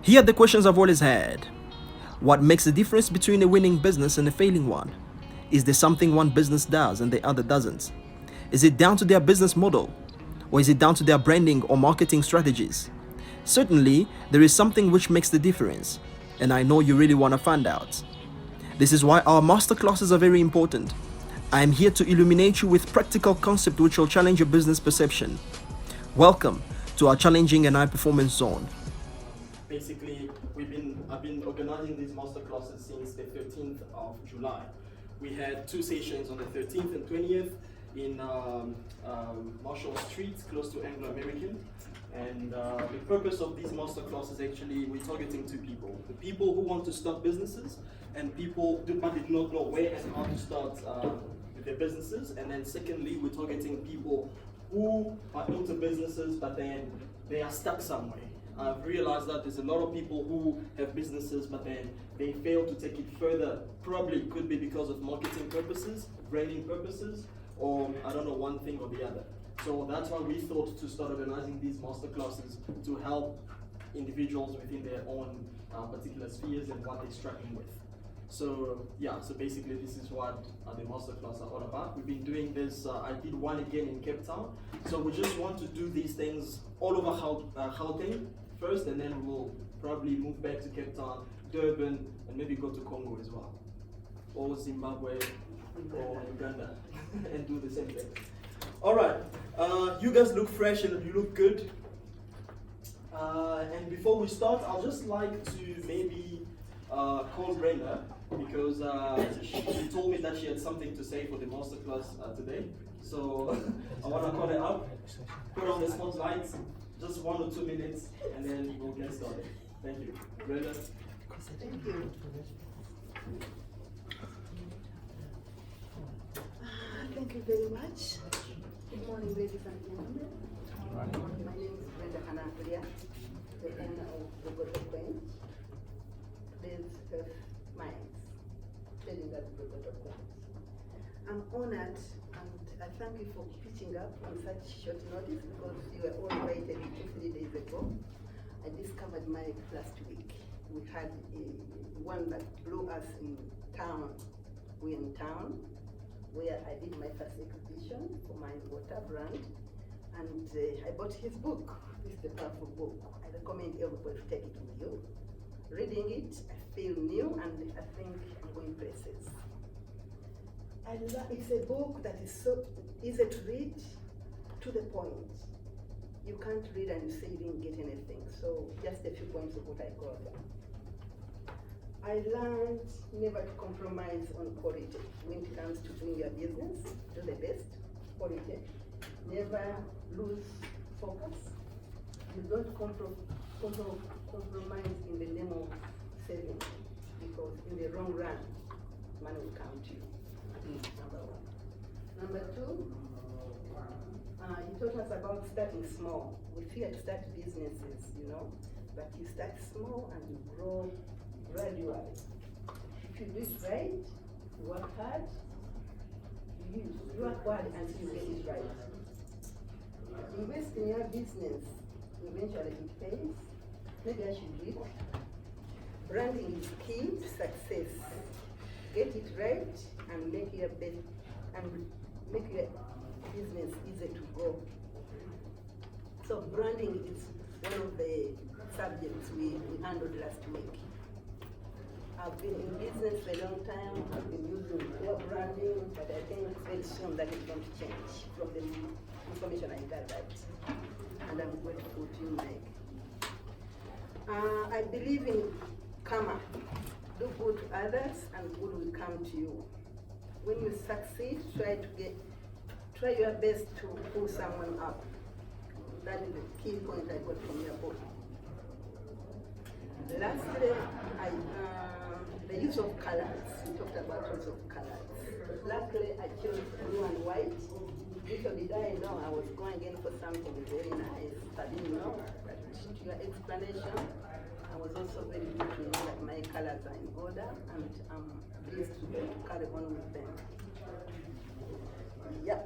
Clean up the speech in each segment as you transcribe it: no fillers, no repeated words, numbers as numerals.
Here are the questions I've always had. What makes the difference between a winning business and a failing one? Is there something one business does and the other doesn't? Is it down to their business model? Or is it down to their branding or marketing strategies? Certainly, there is something which makes the difference, and I know you really want to find out. This is why our masterclasses are very important. I am here to illuminate you with practical concepts which will challenge your business perception. Welcome to our challenging and high performance zone. Basically, I've been organizing these masterclasses since the 13th of July. We had two sessions on the 13th and 20th in Marshall Street, close to Anglo-American. And the purpose of these masterclasses, actually, we're targeting two people. The people who want to start businesses and people who did not know where and how to start with their businesses. And then secondly, we're targeting people who are into businesses, but then they are stuck somewhere. I've realized that there's a lot of people who have businesses, but then they fail to take it further. Probably could be because of marketing purposes, branding purposes, or I don't know, one thing or the other. So that's why we thought to start organizing these masterclasses to help individuals within their own particular spheres and what they're struggling with. So yeah, so basically this is what the masterclass are all about. We've been doing this, I did one again in Cape Town. So we just want to do these things all over Gauteng first, and then we'll probably move back to Cape Town, Durban, and maybe go to Congo as well. Or Zimbabwe, or Uganda, and do the same thing. All right, you guys look fresh and you look good. And before we start, I'll just like to maybe call Brenda, because she told me that she had something to say for the masterclass today. So I want to call her up, put on the spotlight, just 1 or 2 minutes, and then we'll get started. Thank you. Brenda? Thank you. Thank you very much. Good morning, ladies and gentlemen. My name is Brenda Hanakulia, the owner of the Goto Queen. Today's first minds, trading at the Goto Queen. I'm honored and I thank you for pitching up on such short notice, because you were all invited 2-3 days ago. I discovered Mike last week. We had one that blew us in town. We're in town, where I did my first exhibition for my water brand, and I bought his book. This is a powerful book. I recommend everybody to take it with you. Reading it, I feel new, and I think I'm going places. It's a book that is so easy to read, to the point. You can't read and you say you didn't get anything. So just a few points of what I got. I learned never to compromise on quality when it comes to doing your business. Do the best quality. Never lose focus. You don't compromise in the name of saving, because in the long run, money will come to you. Number one. Number two, you taught us about starting small. We fear to start businesses, but you start small and you grow gradually. If you do it right, you work hard, you work hard until you get it right. Invest in your business, eventually it pays. Maybe I should read. Branding is key to success. Get it right and make your business easy to grow. So branding is one of the subjects we handled last week. I've been in business for a long time. I've been using branding, but I think very soon that is going to change from the information I gathered. And I'm grateful to you, Mike. I believe in karma. Do good to others and good will come to you. When you succeed, try your best to pull someone up. That is the key point I got from your book. Lastly, the use of colors. We talked about use of colors. Luckily, I chose blue and white. Little did I know I was going in for something very nice. I didn't know, but to your explanation, I was also very good to know that my colors are in order, and I'm pleased to carry on with them. Yeah,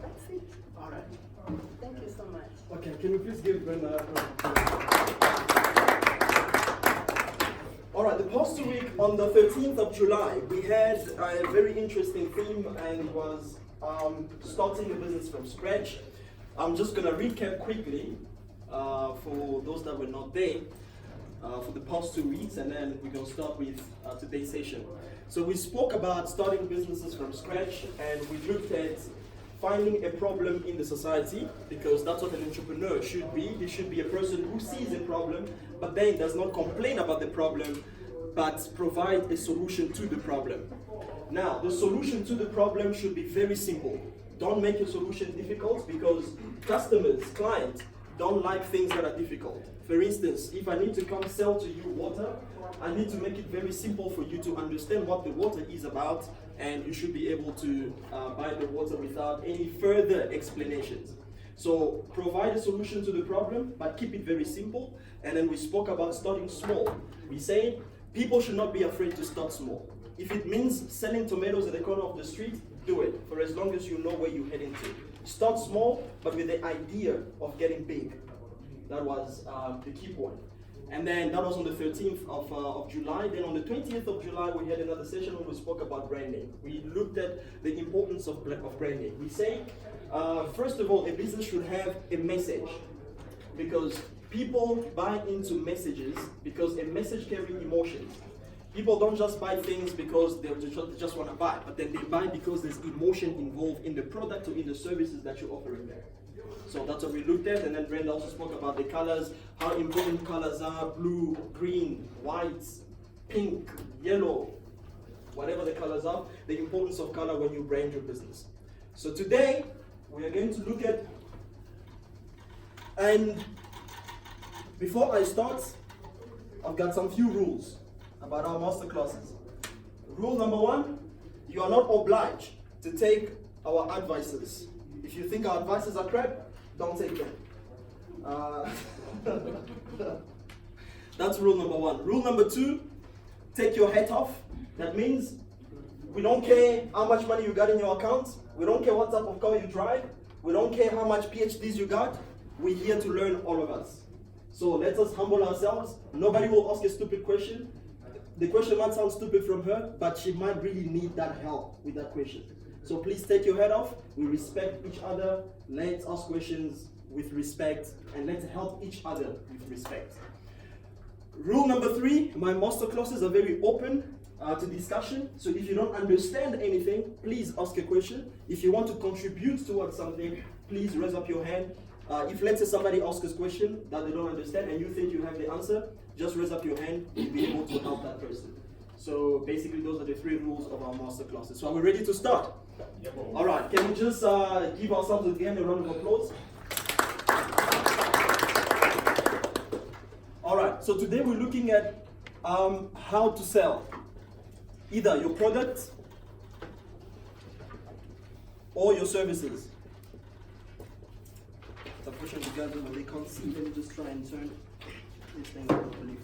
that's it. All right. Thank you so much. Okay, can you please give Brenda a On the 13th of July, we had a very interesting theme, and it was starting a business from scratch. I'm just going to recap quickly for those that were not there for the past 2 weeks, and then we're going to start with today's session. So we spoke about starting businesses from scratch, and we looked at finding a problem in the society, because that's what an entrepreneur should be. He should be a person who sees a problem, but then does not complain about the problem, but provide a solution to the problem. Now, the solution to the problem should be very simple. Don't make your solution difficult, because customers, clients, don't like things that are difficult. For instance, if I need to come sell to you water, I need to make it very simple for you to understand what the water is about, and you should be able to buy the water without any further explanations. So provide a solution to the problem, but keep it very simple. And then we spoke about starting small. We say people should not be afraid to start small. If it means selling tomatoes at the corner of the street, do it, for as long as you know where you're heading to. Start small, but with the idea of getting big. That was the key point. And then that was on the 13th of July. Then on the 20th of July, we had another session where we spoke about branding. We looked at the importance of branding. We say, first of all, a business should have a message, because people buy into messages because a message carries emotions. People don't just buy things because they just want to buy, but then they buy because there's emotion involved in the product or in the services that you're offering there. So that's what we looked at, and then Brenda also spoke about the colors, how important colors are: blue, green, white, pink, yellow, whatever the colors are, the importance of color when you brand your business. So today, we are going to look at, and before I start, I've got some few rules about our masterclasses. Rule number 1, you are not obliged to take our advices. If you think our advices are crap, don't take them. That's rule number 1. Rule number 2, take your hat off. That means we don't care how much money you got in your account. We don't care what type of car you drive. We don't care how much PhDs you got. We're here to learn, all of us. So let us humble ourselves. Nobody will ask a stupid question. The question might sound stupid from her, but she might really need that help with that question. So please take your head off. We respect each other. Let's ask questions with respect, and let's help each other with respect. Rule number 3, my masterclasses are very open to discussion. So if you don't understand anything, please ask a question. If you want to contribute towards something, please raise up your hand. If let's say somebody asks a question that they don't understand and you think you have the answer, just raise up your hand to be able to help that person. So basically those are the 3 rules of our master classes. So are we ready to start? Yep. All right, can we just give ourselves again a round of applause? All right, so today we're looking at how to sell either your product or your services. So unfortunately, guys, when they can't see, let me just try and turn this thing properly.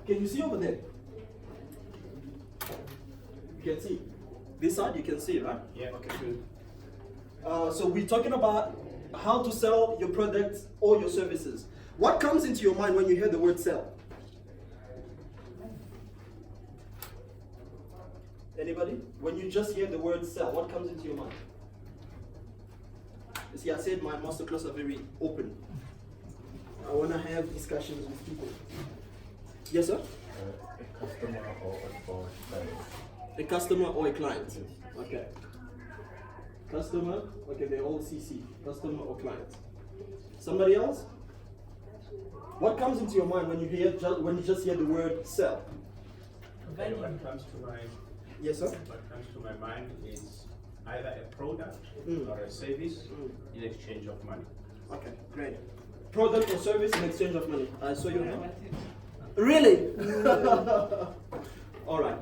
Can you see over there? You can see. This side you can see, right? Yeah. Okay, good. So we're talking about how to sell your product or your services. What comes into your mind when you hear the word sell? Anybody? When you just hear the word sell, what comes into your mind? You see, I said my masterclass are very open. I want to have discussions with people. Yes, sir? A customer or client. A customer or a client? Yes. Okay. Customer, okay, they're all CC. Customer or client. Somebody else? What comes into your mind when you just hear the word sell? What comes to my Yes, sir? What comes to my mind is either a product or a service in exchange of money. Okay, great. Product or service in exchange of money. I saw your hand. Really? All right.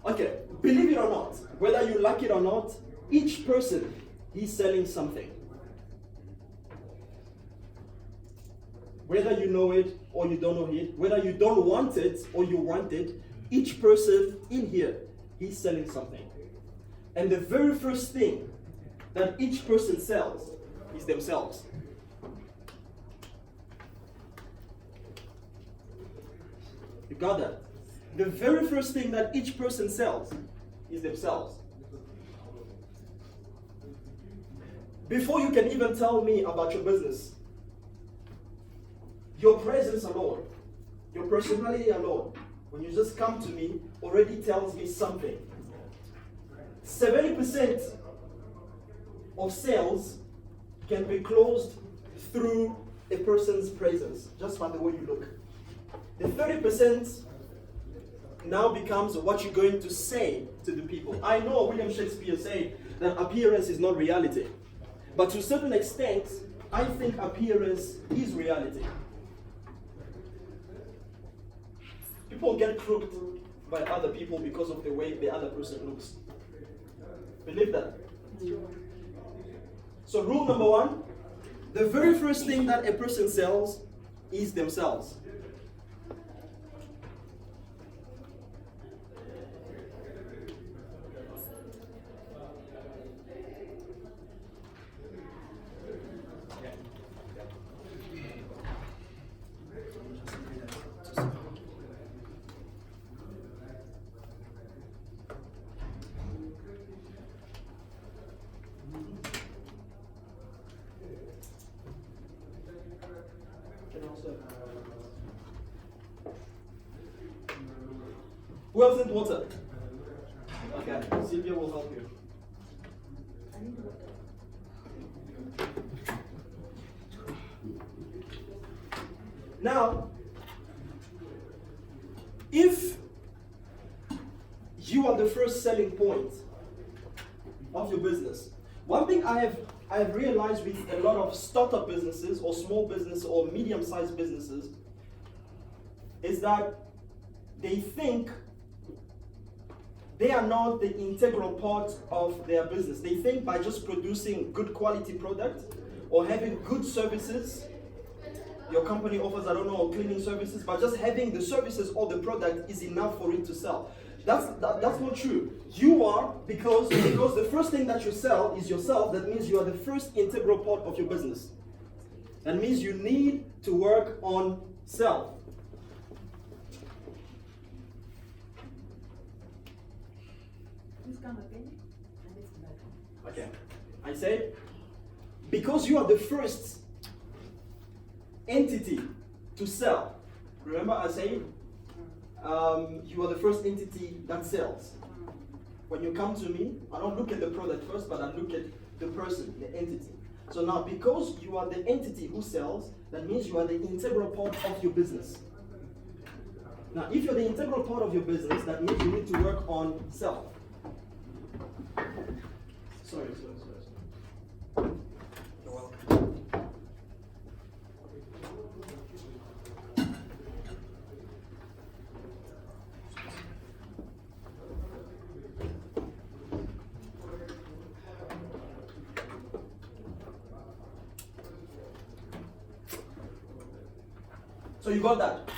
Okay, believe it or not, whether you like it or not, each person is selling something. Whether you know it or you don't know it, whether you don't want it or you want it, each person in here is selling something. And the very first thing that each person sells is themselves. You got that? The very first thing that each person sells is themselves. Before you can even tell me about your business, your presence alone, your personality alone, when you just come to me, already tells me something. 70% of sales can be closed through a person's presence, just by the way you look. The 30% now becomes what you're going to say to the people. I know William Shakespeare said that appearance is not reality. But to a certain extent, I think appearance is reality. People get crooked by other people because of the way the other person looks. Believe that? So rule number one, the very first thing that a person sells is themselves. Who else needs water? Okay, Sylvia will help you. Now, if you are the first selling point of your business, one thing I have realized with a lot of startup businesses or small business or medium-sized businesses is that they think they are not the integral part of their business. They think by just producing good quality product or having good services, your company offers, I don't know, cleaning services, but just having the services or the product is enough for it to sell. That's not true. You are, because the first thing that you sell is yourself. That means you are the first integral part of your business. That means you need to work on self. Okay. I said, because you are the first entity to sell. Remember I said, you are the first entity that sells. When you come to me, I don't look at the product first, but I look at the person, the entity. So now, because you are the entity who sells, that means you are the integral part of your business. Now, if you're the integral part of your business, that means you need to work on self. Sorry. You're welcome. So you got that?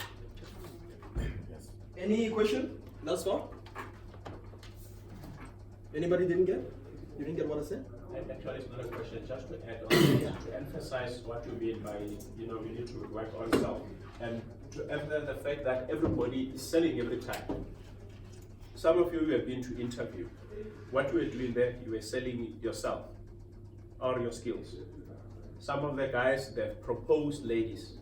Yes. Any question thus far? Anybody didn't get? You didn't get what I said? Actually, it's not a question, just to add on, to emphasize what you mean by, we need to work on self, and to emphasize the fact that everybody is selling every time. Some of you have been to interview. What you were doing there, you were selling yourself or your skills. Some of the guys, they've proposed ladies.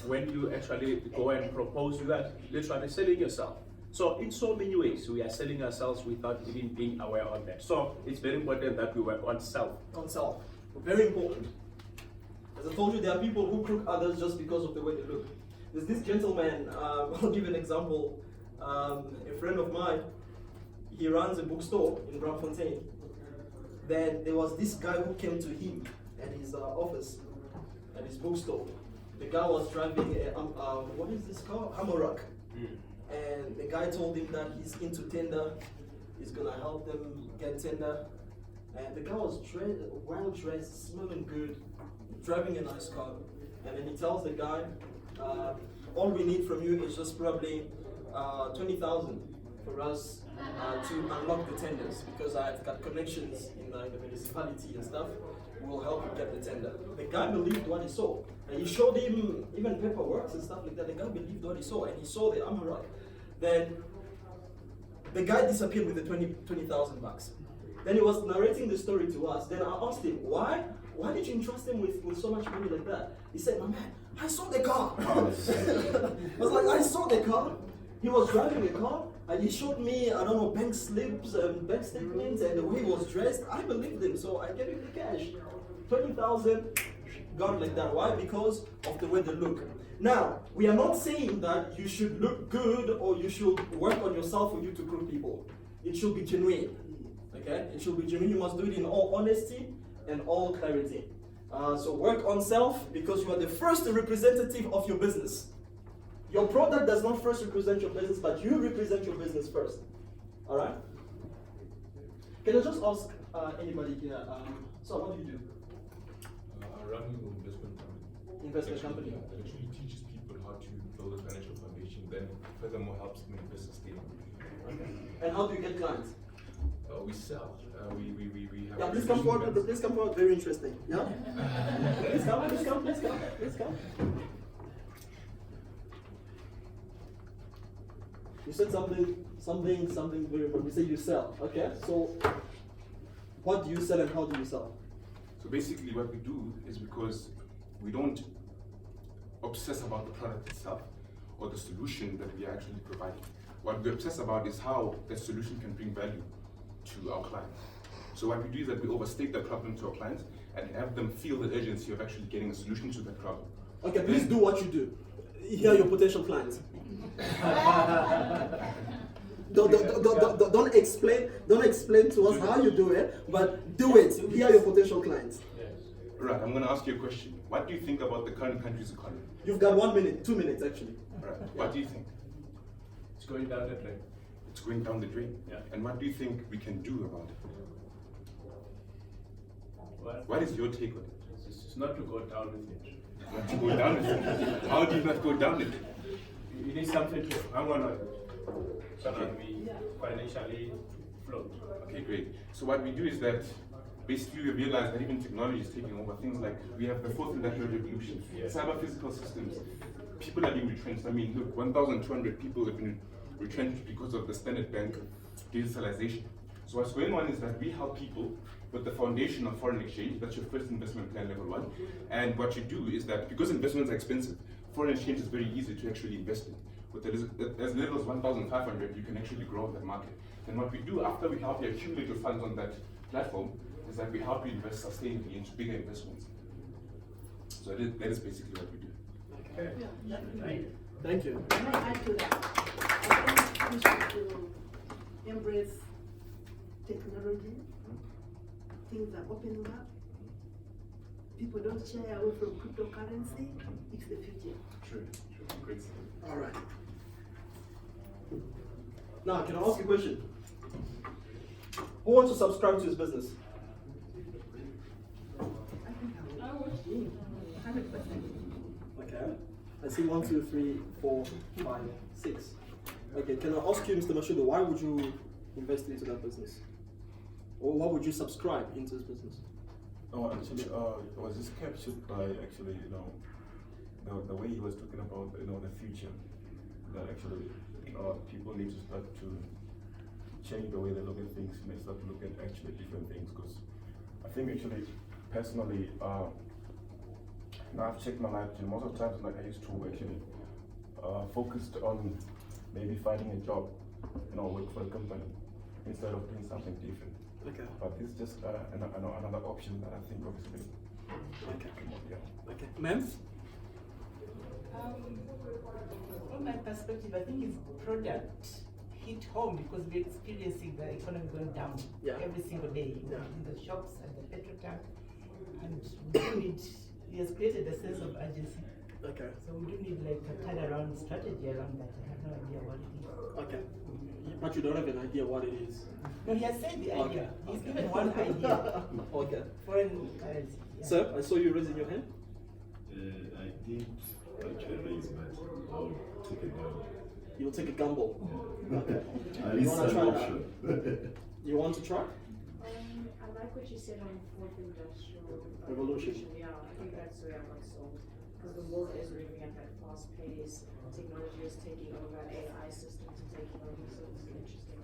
When you actually go and propose, you are literally selling yourself. So in so many ways, we are selling ourselves without even being aware of that. So it's very important that we work on self. On self. Very important. As I told you, there are people who crook others just because of the way they look. There's this gentleman, I'll give an example. A friend of mine, he runs a bookstore in Braamfontein. Then there was this guy who came to him at his office, at his bookstore. The guy was driving a, what is this called? Hammerak. And the guy told him that he's into tender, he's gonna help them get tender. And the guy was well dressed, smelling good, driving a nice car. And then he tells the guy, all we need from you is just probably 20,000. for us to unlock the tenders, because I've got connections in the municipality and stuff. Will help you get the tender. The guy believed what he saw. And he showed him even paperwork and stuff like that. The guy believed what he saw, and he saw the Amarok. Then the guy disappeared with the 20,000 bucks. Then he was narrating the story to us. Then I asked him, why did you entrust him with so much money like that? He said, my man, I saw the car. I was like, I saw the car. He was driving the car, and he showed me, I don't know, bank slips and bank statements, and the way he was dressed. I believed him, so I gave him the cash. 20,000, gone like that. Why? Because of the way they look. Now, we are not saying that you should look good or you should work on yourself for you to recruit people. It should be genuine. Okay? It should be genuine. You must do it in all honesty and all clarity. So work on self, because you are the first representative of your business. Your product does not first represent your business, but you represent your business first. All right? Can I just ask anybody here? So what do you do? I run an investment company. Investment company. It actually teaches people how to build a financial foundation, then furthermore helps them invest sustainably. Okay. And how do you get clients? We sell. We have. Yeah, please come forward. Please come forward. Very interesting. Yeah. Please come. You said something very important. You say you sell. Okay. So, what do you sell and how do you sell? So basically, what we do is, because we don't obsess about the product itself or the solution that we are actually providing. What we obsess about is how the solution can bring value to our clients. So what we do is that we overstate the problem to our clients and have them feel the urgency of actually getting a solution to that problem. Okay, please do what you do. Here are your potential clients. Don't explain to us how you do it, but do it. Here are your potential clients. Right, I'm going to ask you a question. What do you think about the current country's economy? You've got 1 minute, 2 minutes actually. Right. What do you think? It's going down the drain. It's going down the drain. Yeah. And what do you think we can do about it? Well, What is your take on it? it's not to go down with it. Not to go down with it. How do you not go down with it? You need something to hang on so that we financially float. Okay, great. So what we do is that basically we realize that even technology is taking over. Things like we have the fourth industrial revolution, Yes. cyber physical systems. People are being retrenched. I mean, look, 1,200 people have been retrenched because of the Standard Bank digitalization. So what's going on is that we help people with the foundation of foreign exchange. That's your first investment plan, level 1. And what you do is that because investments are expensive, foreign exchange is very easy to actually invest in. With as little as 1,500, you can actually grow that market. And what we do after we help you accumulate your funds on that platform is that we help you invest sustainably into bigger investments. So that is basically what we do. Okay. Yeah. Thank you. Can I add to that? I think we should embrace technology. Things are opening up. People don't shy away from cryptocurrency. It's the future. True. Great. All right. Now, can I ask you a question? Who wants to subscribe to his business? I think I will. 100%. Okay. I see 1, 2, 3, 4, 5, 6. Okay, can I ask you, Mr. Mashudo, why would you invest into that business? Or why would you subscribe into this business? Oh, actually, it was just captured by actually, the way he was talking about, the future. That actually, people need to start to change the way they look at things, and they start to look at actually different things. Because I think actually, personally, now I've checked my life, and most of the times, like I used to actually focused on maybe finding a job, work for a company instead of doing something different. Okay. But this is just another option that I think obviously. Okay. Yeah. Okay. Ma'am? From my perspective, I think his product hit home because we're experiencing the economy going down every single day in the shops and the petrol tank. And we do need, he has created a sense of urgency. Okay. So we do need like a turnaround strategy around that. I have no idea what it is. Okay. But you don't have an idea what it is. No, he has said the idea. Okay. He's given one idea. Okay. Foreign currency. Yeah. Sir, I saw you raising your hand. I did actually raise, but I'll take it down. You'll take a gamble. Okay. At You least wanna an try that? option. You want to try? I like what you said on fourth industrial Revolution. Yeah, I think that's where I got sold. Because the world is moving at that fast pace. Technology is taking over, AI systems are taking over, so it's interesting.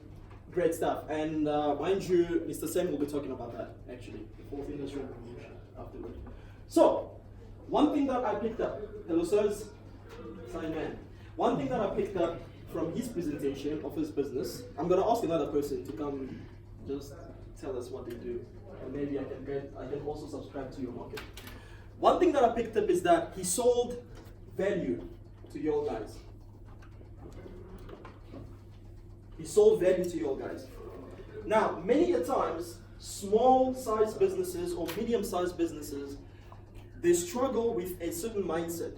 Great stuff. And mind you, Mr. Sam will be talking about that actually, the fourth industrial revolution afterward. So, one thing that I picked up, hello sirs, Simon. One thing that I picked up from his presentation of his business, I'm gonna ask another person to come just tell us what they do, and maybe I can also subscribe to your market. One thing that I picked up is that he sold value to your guys. He sold value to your guys. Now, many a times, small-sized businesses or medium-sized businesses, they struggle with a certain mindset.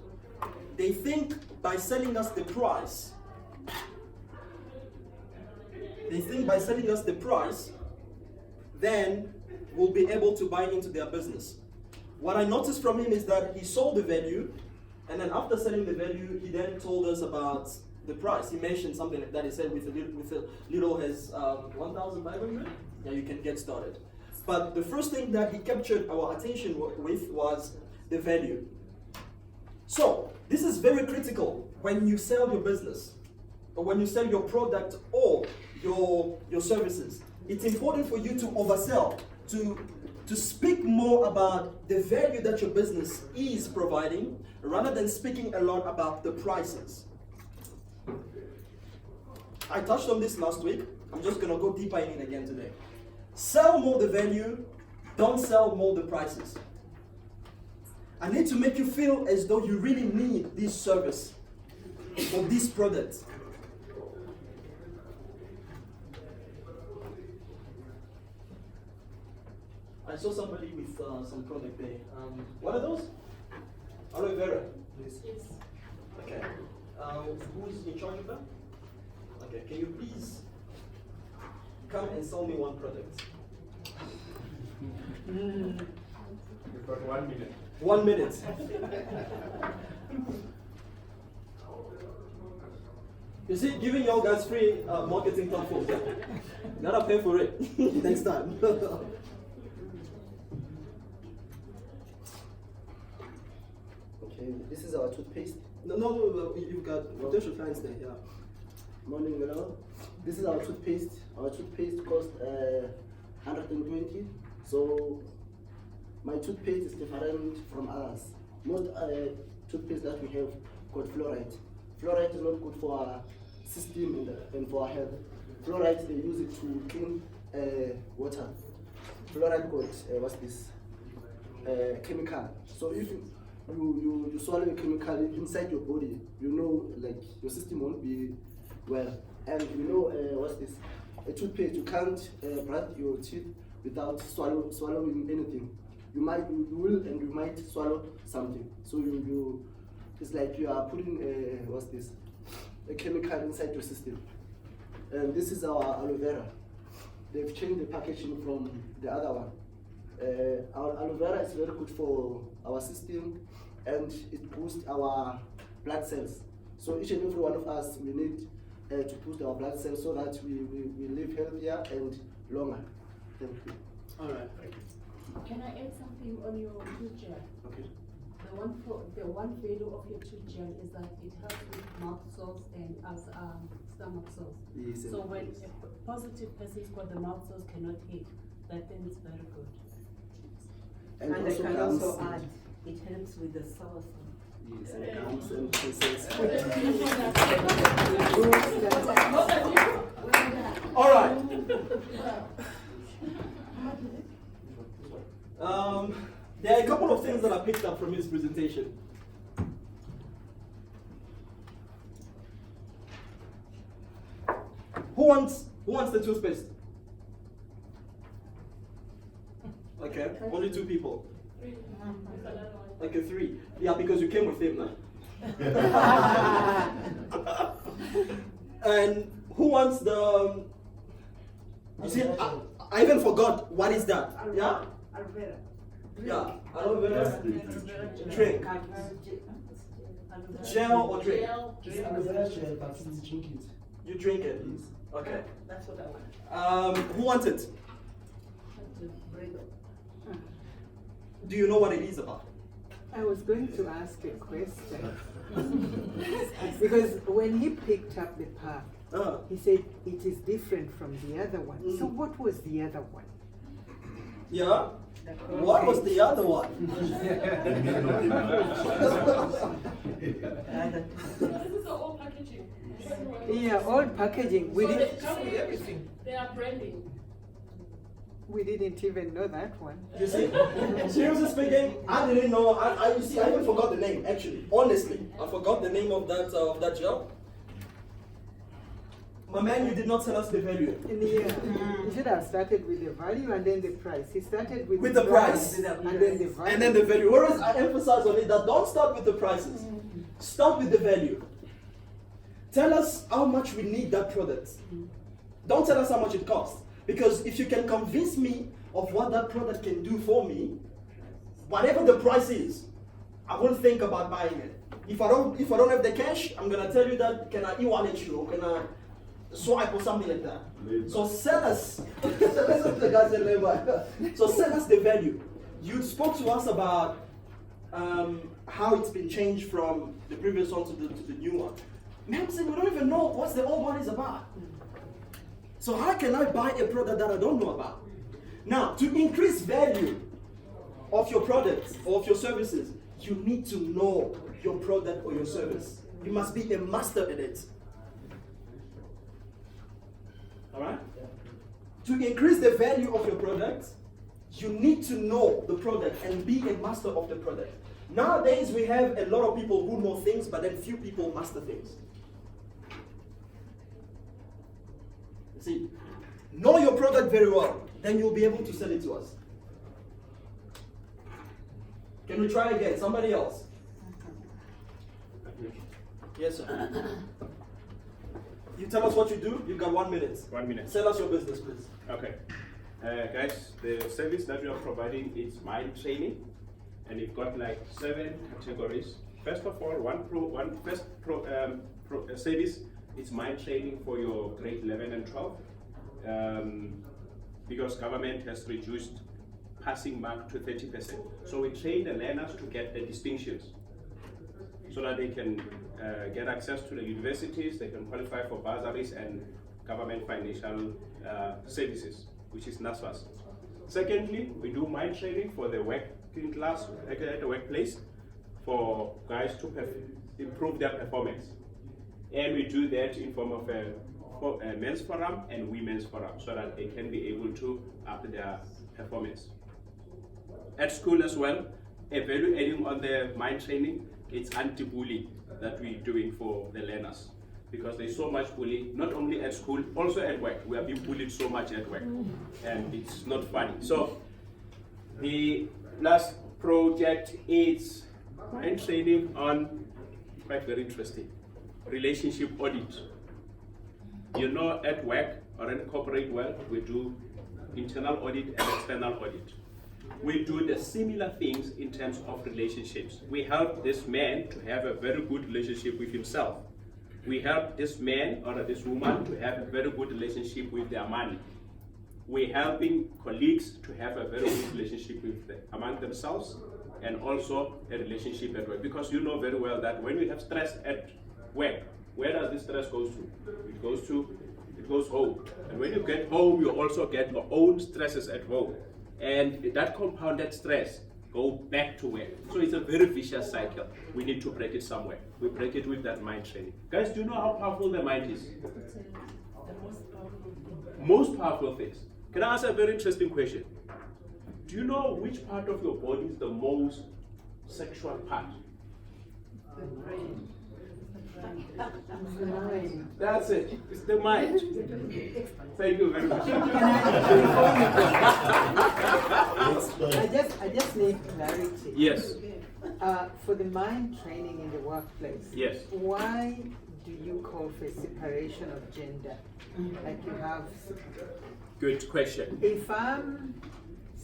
They think by selling us the price, then we'll be able to buy into their business. What I noticed from him is that he sold the value, and then after selling the value, he then told us about the price. He mentioned something like that. He said with a little as 1,500, yeah, you can get started. But the first thing that he captured our attention with was the value. So this is very critical when you sell your business, or when you sell your product or your services. It's important for you to oversell, to speak more about the value that your business is providing, rather than speaking a lot about the prices. I touched on this last week. I'm just gonna go deeper in it again today. Sell more the value, don't sell more the prices. I need to make you feel as though you really need this service or this product. I saw somebody with some product there. What are those? Aloe vera. Please. Okay. Who is in charge of that? Okay. Can you please come and sell me one product? We've got 1 minute. 1 minute. You see, giving y'all guys free marketing platforms. Gotta pay for it next time. Okay, this is our toothpaste. No, you've got potential clients there, yeah. Morning, hello. This is our toothpaste. Our toothpaste costs 120. So my toothpaste is different from others. Most toothpaste that we have got fluoride. Fluoride is not good for our system and for our health. Fluoride, they use it to clean water. Fluoride got what's this? Chemical. So if you swallow a chemical inside your body, you know, like your system won't be well. And you know, what's this? A toothpaste, you can't brush your teeth without swallowing anything. You will and you might swallow something. So it's like you are putting what's this? A chemical inside your system. And this is our aloe vera. They've changed the packaging from the other one. Our aloe vera is very good for our system, and it boosts our blood cells. So each and every one of us, we need to boost our blood cells so that we live healthier and longer. Thank you. All right, thank you. Can I add something on your tooth gel? Okay. The one value of your tooth gel is that it helps with mouth sores and stomach sores. Yes, So when a positive person's got the mouth sores cannot eat, that then is very good. And I also can gums. also add, it helps with the sauce. Yes, and gums and pieces. All right. There are a couple of things that I picked up from his presentation. Who wants the toothpaste? Okay, only 2 people. Okay, 3. Yeah, because you came with him now. And who wants the? You see, I even forgot what is that. Yeah. Aloe vera. Yeah, aloe vera Yes, drink. Gel or drink? It's aloe vera gel, but please drink it. You drink it. Okay. That's what I want. Who wants it? Do you know what it is about? I was going to ask a question. Because when he picked up the pack, he said it is different from the other one. So what was the other one? Yeah? What was the other one? This is the old packaging. Yeah, all packaging. So they come with everything. They are branding. We didn't even know that one. You see? Seriously speaking, I didn't know. You see, I even forgot the name, actually. Honestly, I forgot the name of that gel. My man, you did not tell us the value. Yeah, he should have started with the value and then the price. He started with the price. and then the value. And then the value. Whereas I emphasize on it that don't start with the prices. Start with the value. Tell us how much we need that product. Don't tell us how much it costs. Because if you can convince me of what that product can do for me, whatever the price is, I won't think about buying it. If I don't have the cash, I'm gonna tell you that can I e-wallet you or can I swipe or something like that. So sell us. So sell us the value. You spoke to us about how it's been changed from the previous one to the new one. Man, we don't even know what the old one is about. So how can I buy a product that I don't know about? Now, to increase value of your products or of your services, you need to know your product or your service. You must be a master at it. Alright? To increase the value of your product, you need to know the product and be a master of the product. Nowadays, we have a lot of people who know things, but then few people master things. See, know your product very well, then you'll be able to sell it to us. Can we try again? Somebody else? Yes, sir. You tell us what you do, you've got 1 minute. 1 minute. Sell us your business, please. Okay. Guys, the service that we are providing is mind training, and we've got like 7 categories. First of all, first service is mind training for your grade 11 and 12, because government has reduced passing mark to 30%. So we train the learners to get the distinctions, so that they can get access to the universities, they can qualify for bursaries and government financial services, which is NSFAS. Secondly, we do mind training for the working class at the workplace, for guys to improve their performance. And we do that in form of a men's forum and women's forum, so that they can be able to up their performance. At school as well, a value adding on the mind training, it's anti-bullying that we're doing for the learners, because there's so much bullying, not only at school, also at work. We are being bullied so much at work, and it's not funny. So the last project is mind training on, quite very interesting, relationship audit. You know, at work or in corporate world, we do internal audit and external audit. We do the similar things in terms of relationships. We help this man to have a very good relationship with himself. We help this man or this woman to have a very good relationship with their money. We're helping colleagues to have a very good relationship among themselves, and also a relationship at work. Because you know very well that when we have stress at work, where does this stress go to? It goes home. And when you get home, you also get your own stresses at home. And that compounded stress go back to work. So it's a very vicious cycle. We need to break it somewhere. We break it with that mind training. Guys, do you know how powerful the mind is? Most powerful things. Can I ask a very interesting question? Do you know which part of your body is the most sexual part? The brain. That's it. It's the mind. Thank you very much. I just need clarity. Yes. For the mind training in the workplace, Yes. why do you call for separation of gender? Like you have. Good question. If I'm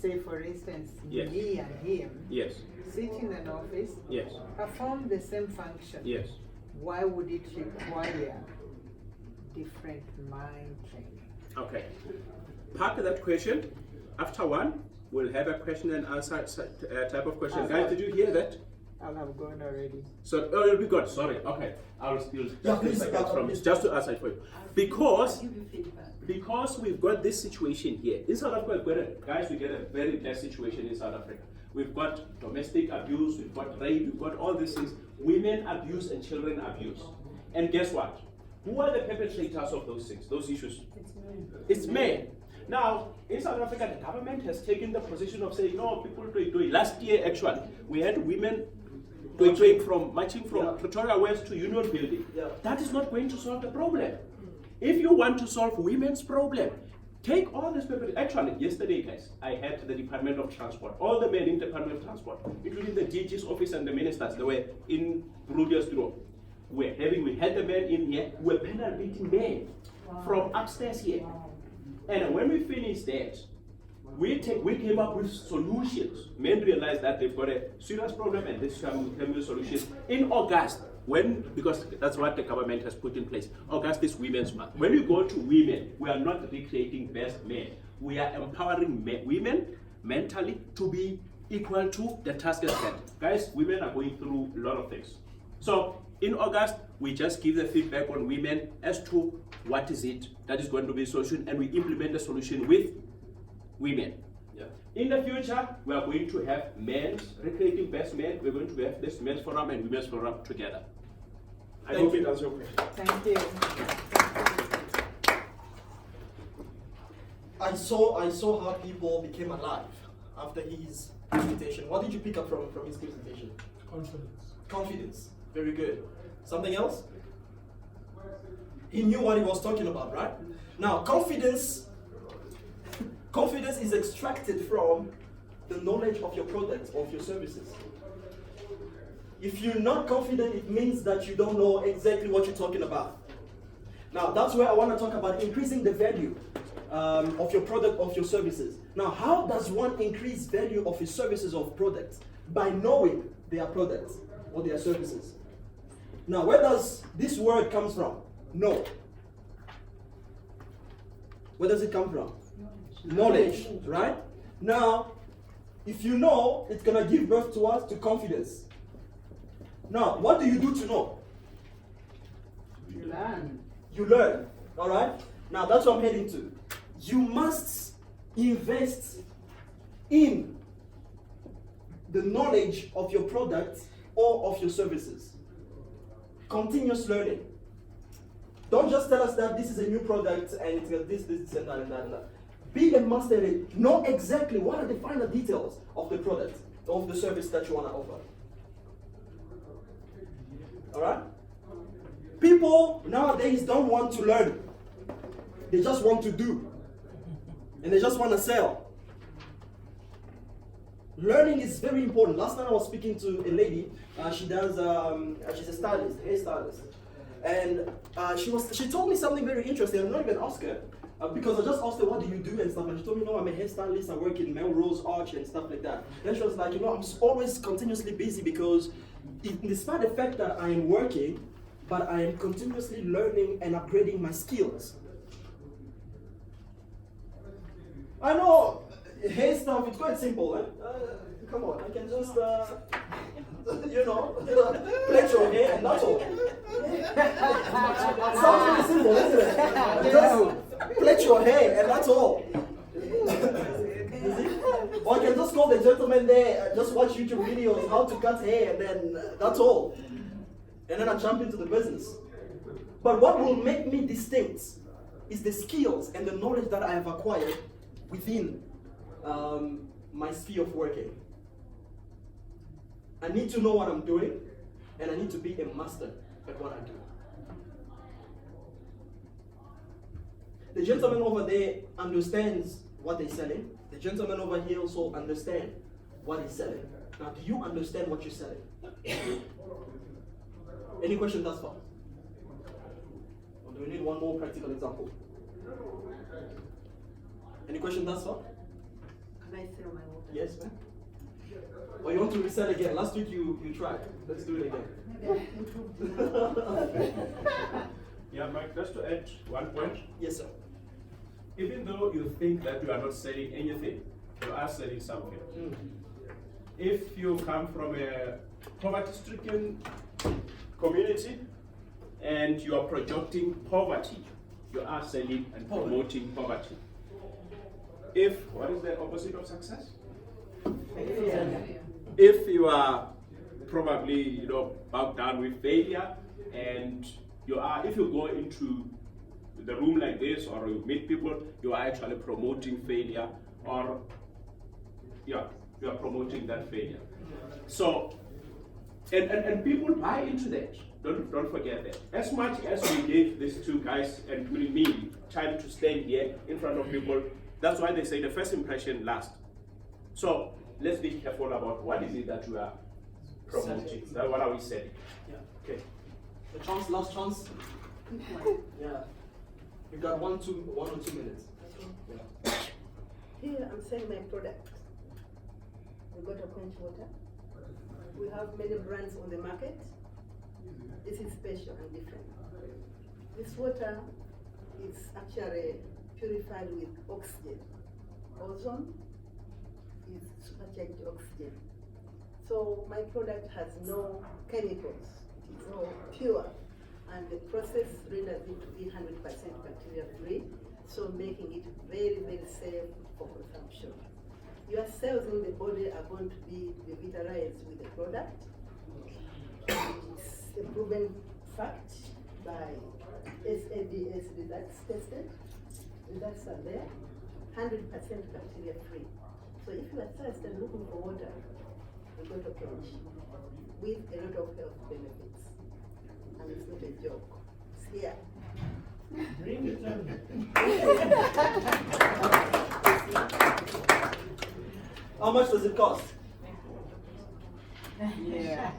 say for instance, Yes. me and him, Yes. sit in an office, Yes. perform the same function, Yes. why would it require different mind training? Okay. Park that question. After one, we'll have a question and answer type of question. Guys, did you hear that? I'll have gone already. So, oh, you'll be good. Sorry. Okay. I'll still just to answer it for you. Because we've got this situation here. In South Africa, we get a very bad situation in South Africa. We've got domestic abuse, we've got rape, we've got all these things. Women abuse and children abuse. And guess what? Who are the perpetrators of those things, those issues? It's men. It's men. Now, in South Africa, the government has taken the position of saying, no, people do it. Last year, actually, we had women marching from Pretoria West to Union Building. Yeah. That is not going to solve the problem. If you want to solve women's problem, take all this people. Actually, yesterday, guys, I had the Department of Transport, all the men in the Department of Transport, including the DG's office and the ministers, they were in Rudia's room. We had the men in here, we were panel beating men from upstairs here. And when we finished that, we came up with solutions. Men realized that they've got a serious problem, and this came with solutions in August. Because that's what the government has put in place. August is Women's Month. When you go to women, we are not recreating best men. We are empowering women mentally to be equal to the task at hand. Guys, women are going through a lot of things. So in August, we just give the feedback on women as to what is it that is going to be a solution, and we implement the solution with women. Yeah. In the future, we are going to have men's recreating best men. We're going to have this men's forum and women's forum together. I hope it answers your question. Thank you. I saw how people became alive after his presentation. What did you pick up from his presentation? Confidence. Very good. Something else? He knew what he was talking about, right? Now, confidence is extracted from the knowledge of your product, of your services. If you're not confident, it means that you don't know exactly what you're talking about. Now, that's where I want to talk about increasing the value of your product, of your services. Now, how does one increase value of his services or products? By knowing their products or their services. Now, where does this word comes from? Know. Where does it come from? Knowledge, right? Now, if you know, it's gonna give birth to us to confidence. Now, what do you do to know? You learn. You learn, all right? Now, that's what I'm heading to. You must invest in the knowledge of your product or of your services. Continuous learning. Don't just tell us that this is a new product and it's got this, and that, and that, and that. Be a master in it. Know exactly what are the final details of the product, of the service that you want to offer. Alright? People nowadays don't want to learn. They just want to do. And they just want to sell. Learning is very important. Last night I was speaking to a lady. She does. She's a stylist, hairstylist, and she told me something very interesting. I'm not even asked her because I just asked her, "What do you do?" and stuff. And she told me, "No, I'm a hairstylist. I work in Melrose Arch and stuff like that." Then she was like, "I'm always continuously busy because, despite the fact that I am working, but I am continuously learning and upgrading my skills." I know. Hair stuff, it's quite simple, eh? Come on, I can just, plait your hair and that's all. Sounds really simple, isn't it? Just plait your hair and that's all. You see? Or I can just call the gentleman there, just watch YouTube videos, how to cut hair, and then that's all. And then I jump into the business. But what will make me distinct is the skills and the knowledge that I have acquired within my sphere of working. I need to know what I'm doing, and I need to be a master at what I do. The gentleman over there understands what they're selling. The gentleman over here also understands what he's selling. Now, do you understand what you're selling? Any questions thus far? Or do we need one more practical example? Any questions thus far? Can I sell my water? Yes, ma'am. Or you want to reset again? Last week you tried. Let's do it again. Maybe I improved now. Yeah, Mike, just to add one point. Yes, sir. Even though you think that you are not selling anything, you are selling something. Mm. If you come from a poverty-stricken community and you are projecting poverty, you are selling and promoting poverty. What is the opposite of success? If you are probably, bogged down with failure, and if you go into the room like this or you meet people, you are actually promoting failure, or you are promoting that failure. So, and people buy into that. Don't forget that. As much as we gave these two guys, including me, time to stand here in front of people, that's why they say the first impression lasts. So let's be careful about what is it that we are promoting. What are we selling? Yeah. Okay. The last chance. Yeah. You got 1 or 2 minutes. Yeah. Here I'm selling my product. We got a quench water. We have many brands on the market. This is special and different. This water is actually purified with oxygen. Ozone is supercharged oxygen. So my product has no chemicals. It's all pure. And the process renders it to be 100% bacteria free, so making it very, very safe for consumption. Your cells in the body are going to be revitalized with the product. It's a proven fact by SABS results tested. Results are there, 100% bacteria free. So if you are thirsty and looking for water, you go to quench with a lot of health benefits. And it's not a joke. It's here. Bring it on. How much does it cost? Yeah.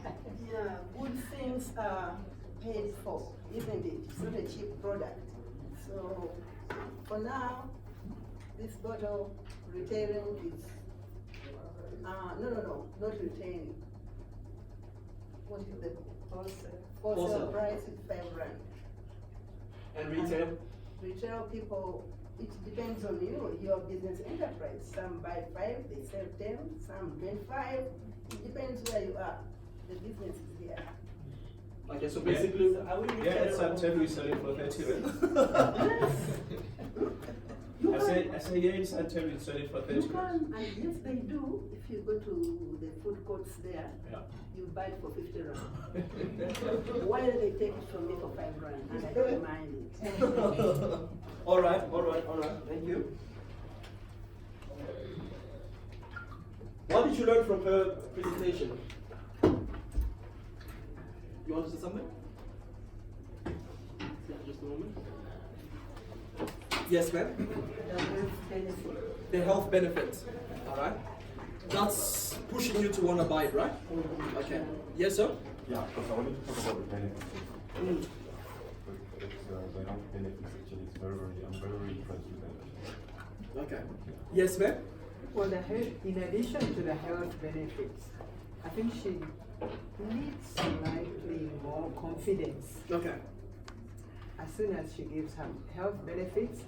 Yeah, good things are paid for, isn't it? It's not a cheap product. So for now, this bottle retailing is no, not retailing. What is the wholesale Wholesale. price is R5. And retail? Retail people, it depends on your business enterprise. Some buy 5, they sell 10, some 25. It depends where you are. The business is here. Okay, so basically, It's until we sell it for 30 rand. You I can, say yes until we sell it for 30 you rand. can, and yes they do. If you go to the food courts there, Yeah. you buy it for 50 rand. Why do they take it from me for 5 rand? And I don't mind it. all right. Thank you. What did you learn from her presentation? You want to say something? Yeah, just a moment. Yes, ma'am. The health benefits. All right. That's pushing you to want to buy it, right? Okay. Yes, sir. Yeah, because I wanted to talk about the benefits. Mm. But it's, the health benefits actually is I'm very impressed with that. Okay. Yes, ma'am. Well, in addition to the health benefits, I think she needs slightly more confidence Okay. as soon as she gives her health benefits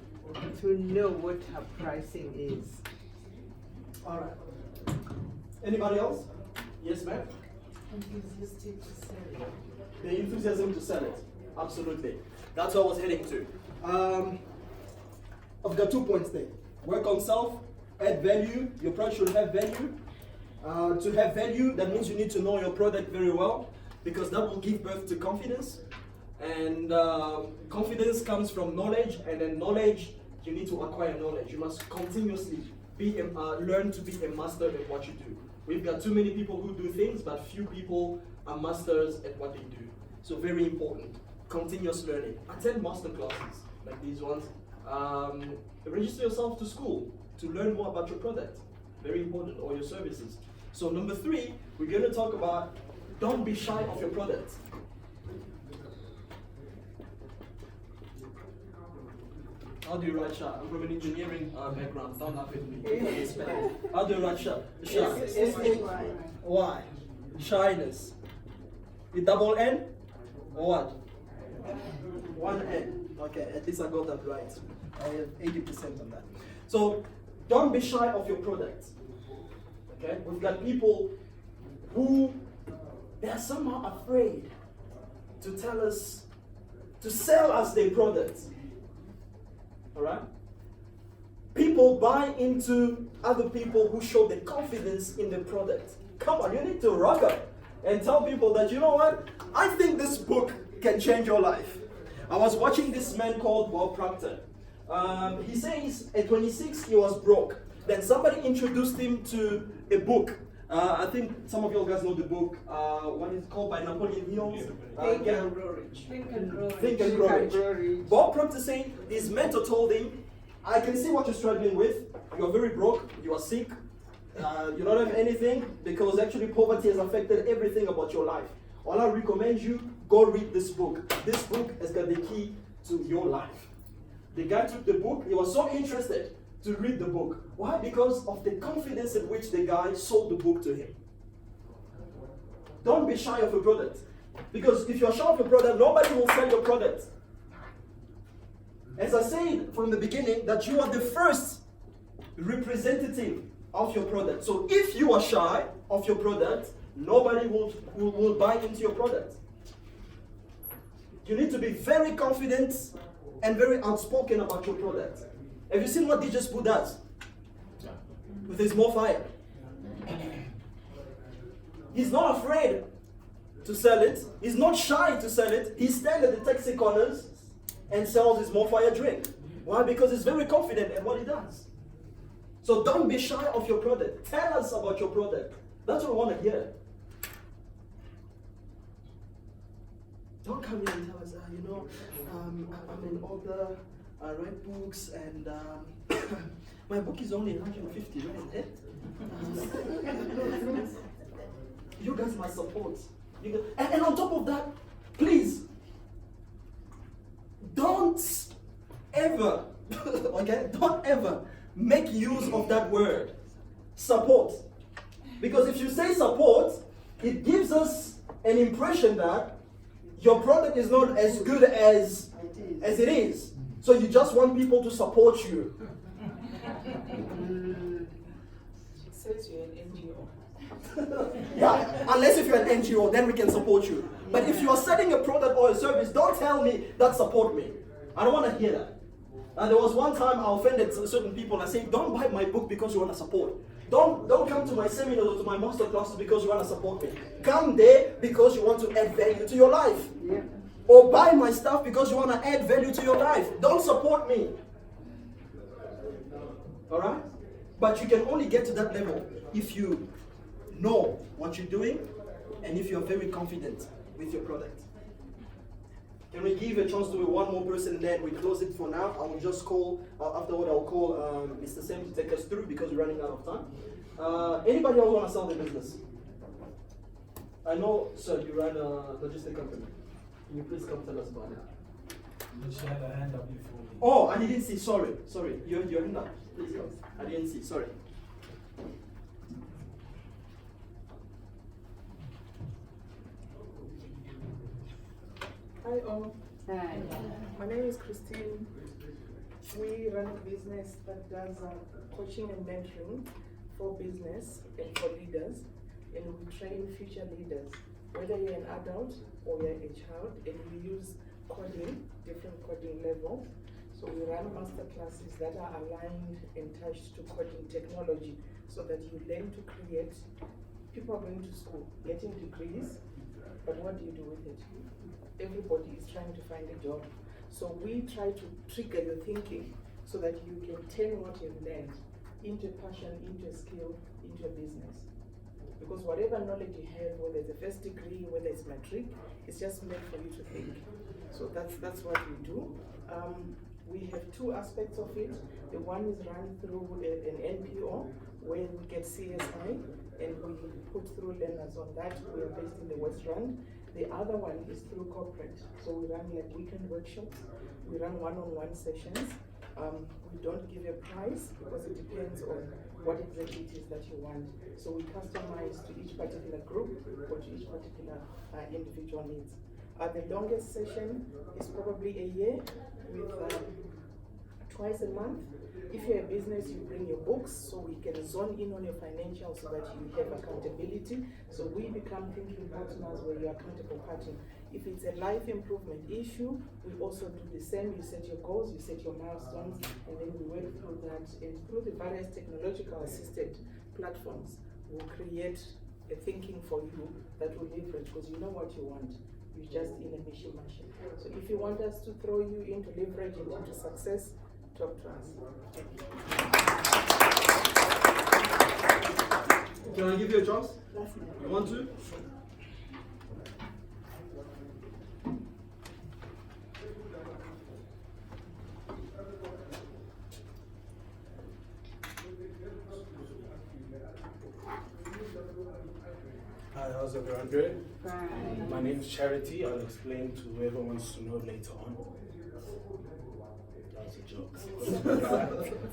to know what her pricing is. All right. Anybody else? Yes, ma'am. Enthusiastic to sell it. The enthusiasm to sell it. Absolutely. That's what I was heading to. I've got 2 points there. Work on self, add value. Your product should have value. To have value, that means you need to know your product very well, because that will give birth to confidence. And confidence comes from knowledge, and then knowledge, you need to acquire knowledge. You must continuously learn to be a master at what you do. We've got too many people who do things, but few people are masters at what they do. So very important, continuous learning. Attend master classes like these ones. Register yourself to school to learn more about your product. Very important, or your services. So number 3, we're going to talk about don't be shy of your product. How do you write shy? I'm from an engineering background. Don't laugh at me. How do you write shy? Shy. S-A-Y. Why? Shyness. With double N? Or what? One N. Okay, at least I got that right. I have 80% on that. So, don't be shy of your product. Okay? We've got people who they are somehow afraid to tell us, to sell us their products. Alright? People buy into other people who show the confidence in the product. Come on, you need to rock up and tell people that, you know what? I think this book can change your life. I was watching this man called Bob Proctor. He says at 26 he was broke. Then somebody introduced him to a book. I think some of you guys know the book. What is it called, by Napoleon Hill? Think and Grow Rich. Think and Grow Rich. Bob Proctor saying his mentor told him, I can see what you're struggling with. You are very broke. You are sick. You don't have anything because actually poverty has affected everything about your life. All I recommend you, go read this book. This book has got the key to your life. The guy took the book. He was so interested to read the book. Why? Because of the confidence in which the guy sold the book to him. Don't be shy of a product. Because if you're shy of a product, nobody will sell your product. As I said from the beginning, that you are the first representative of your product. So if you are shy of your product, nobody will buy into your product. You need to be very confident and very outspoken about your product. Have you seen what DJ Spoo does? With his More Fire. He's not afraid to sell it. He's not shy to sell it. He stands at the taxi corners and sells his More Fire drink. Why? Because he's very confident in what he does. So don't be shy of your product. Tell us about your product. That's what we want to hear. Don't come here and tell us, I'm an author, I write books, and my book is only 150 rand. You guys must support. And on top of that, please, don't ever, don't ever make use of that word, support. Because if you say support, it gives us an impression that your product is not as good as it is. So you just want people to support you. It says you're an NGO. Yeah, unless if you're an NGO, then we can support you. But if you are selling a product or a service, don't tell me that support me. I don't want to hear that. And there was one time I offended certain people. I said, don't buy my book because you want to support. Don't come to my seminars or to my master classes because you want to support me. Come there because you want to add value to your life. Yeah. Or buy my stuff because you want to add value to your life. Don't support me. Alright? But you can only get to that level if you know what you're doing and if you're very confident with your product. Can we give a chance to one more person and then we close it for now? I will just call, afterward I'll call Mr. Sam to take us through because we're running out of time. Anybody else want to sell their business? I know, sir, you run a logistic company. Can you please come tell us about it? She had her hand up before. Oh, I didn't see, sorry. You had your hand up. Please come. I didn't see, sorry. Hi all, Hi. my name is Christine. We run a business that does coaching and mentoring for business and for leaders, and we train future leaders, whether you're an adult or you're a child, and we use coding, different coding levels. So we run master classes that are aligned and touched to coding technology so that you learn to create. People are going to school, getting degrees, but what do you do with it? Everybody is trying to find a job. So we try to trigger your thinking so that you can turn what you've learned into passion, into a skill, into a business. Because whatever knowledge you have, whether it's a first degree, whether it's matric, it's just meant for you to think. So that's what we do. We have two aspects of it. The one is run through an NPO where we get CSI and we put through learners on that. We are based in the West Rand. The other one is through corporate. So we run like weekend workshops. We run one-on-one sessions We don't give a price because it depends on what exactly it is that you want. So we customize to each particular group or to each particular individual needs. The longest session is probably a year with twice a month. If you're a business, you bring your books so we can zone in on your financials so that you have accountability. So we become thinking partners where you're accountable partner. If it's a life improvement issue, we also do the same. You set your goals, you set your milestones, and then we work through that. And through the various technological assisted platforms, we'll create a thinking for you that will leverage because you know what you want. You're just in a machine. So if you want us to throw you into leverage and into success, talk to us. Thank you. Can I give you a chance? That's my You want to? Hi, how's everyone doing? Fine. My name is Charity. I'll explain to whoever wants to know later on. That was a joke.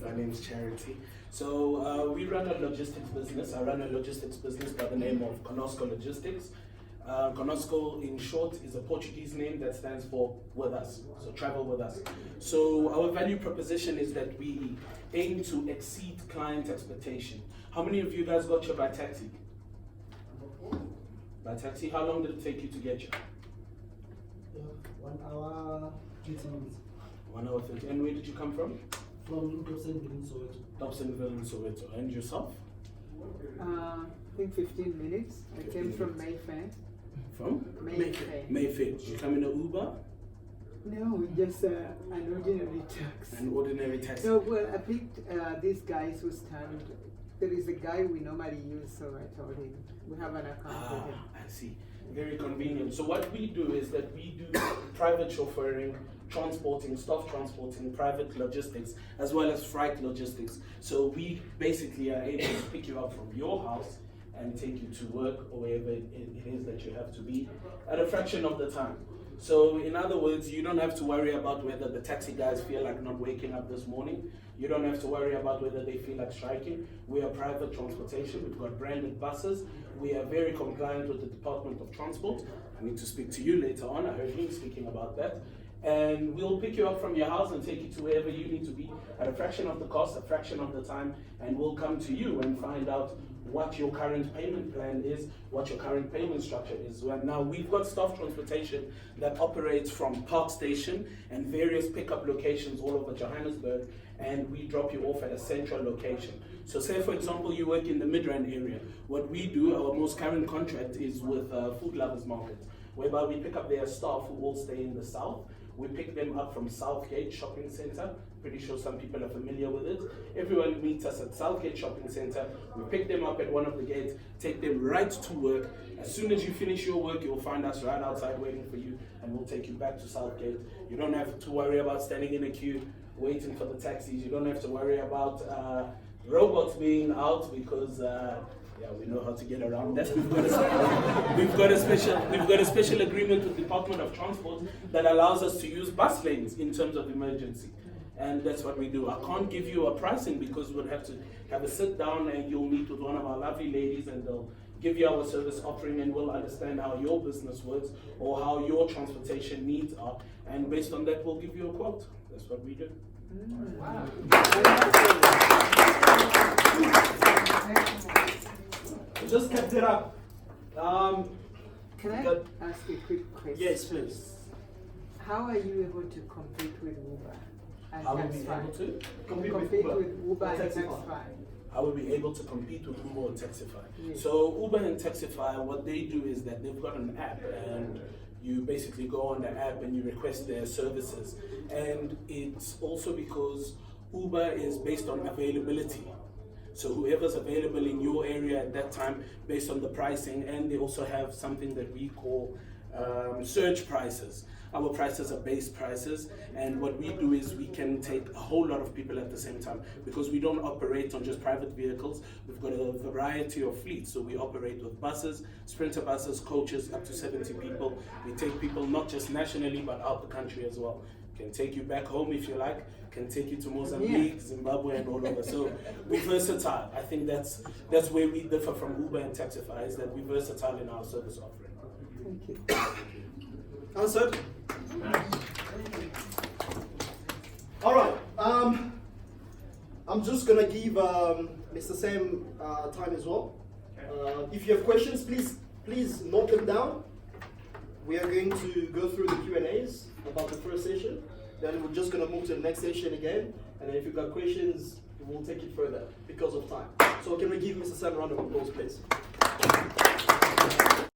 My name is Charity. So we run a logistics business. I run a logistics business by the name of Conosco Logistics. Conosco, in short, is a Portuguese name that stands for with us, so travel with us. So our value proposition is that we aim to exceed client expectation. How many of you guys got your by taxi? By taxi, how long did it take you to get you? 1 hour, 30 minutes. 1 hour 30. And where did you come from? From Dobsonville in Soweto. Dobsonville in Soweto. And yourself? I think 15 minutes. I 15 came from minutes. Mayfair. From? Mayfair. Mayfair. Did you come in an Uber? No, just an ordinary taxi. An ordinary taxi? No, well, I picked these guys who stand. There is a guy we normally use, so I told him we have an account with him. I see. Very convenient. So what we do is that we do private chauffeuring, transporting, staff transporting, private logistics, as well as freight logistics. So we basically are able to pick you up from your house and take you to work or wherever it is that you have to be at a fraction of the time. So in other words, you don't have to worry about whether the taxi guys feel like not waking up this morning. You don't have to worry about whether they feel like striking. We are private transportation. We've got branded buses. We are very compliant with the Department of Transport. I need to speak to you later on. I heard him speaking about that. And we'll pick you up from your house and take you to wherever you need to be at a fraction of the cost, a fraction of the time, and we'll come to you and find out what your current payment plan is, what your current payment structure is. Well, now we've got staff transportation that operates from Park Station and various pickup locations all over Johannesburg, and we drop you off at a central location. So say for example you work in the Midrand area. What we do, our most current contract is with Food Lovers Market, whereby we pick up their staff who all stay in the south. We pick them up from Southgate Shopping Centre. Pretty sure some people are familiar with it. Everyone meets us at Southgate Shopping Centre. We pick them up at one of the gates, take them right to work. As soon as you finish your work, you'll find us right outside waiting for you, and we'll take you back to Southgate. You don't have to worry about standing in a queue, waiting for the taxis. You don't have to worry about robots being out because yeah, we know how to get around that. We've got a special agreement with the Department of Transport that allows us to use bus lanes in terms of emergency. And that's what we do. I can't give you a pricing because we'll have to have a sit down and you'll meet with one of our lovely ladies and they'll give you our service offering and we'll understand how your business works or how your transportation needs are. And based on that, we'll give you a quote. That's what we do. Wow. We just kept it up. Can I Good. ask a quick question? Yes, please. How are you able to compete with Uber and I will be Taxify? able to Compete with Compete Uber. with Uber and Taxify. Taxify. I will be able to compete with Uber and Taxify. Yes. So Uber and Taxify, what they do is that they've got an app and you basically go on the app and you request their services. And it's also because Uber is based on availability. So whoever's available in your area at that time based on the pricing, and they also have something that we call surge prices. Our prices are base prices, and what we do is we can take a whole lot of people at the same time because we don't operate on just private vehicles. We've got a variety of fleets, so we operate with buses, sprinter buses, coaches, up to 70 people. We take people not just nationally but out the country as well. can take you back home if you like, can take you to Mozambique, Zimbabwe, and all over. So we're versatile. I think that's where we differ from Uber and Taxify, is that we're versatile in our service offering. Thank you. Answered? All right. I'm just gonna give Mr. Sam time as well. If you have questions, please note them down. We are going to go through the Q&As about the first session. Then we're just gonna move to the next session again. And then if you've got questions, we'll take it further because of time. So can we give Mr. Sam a round of applause, please?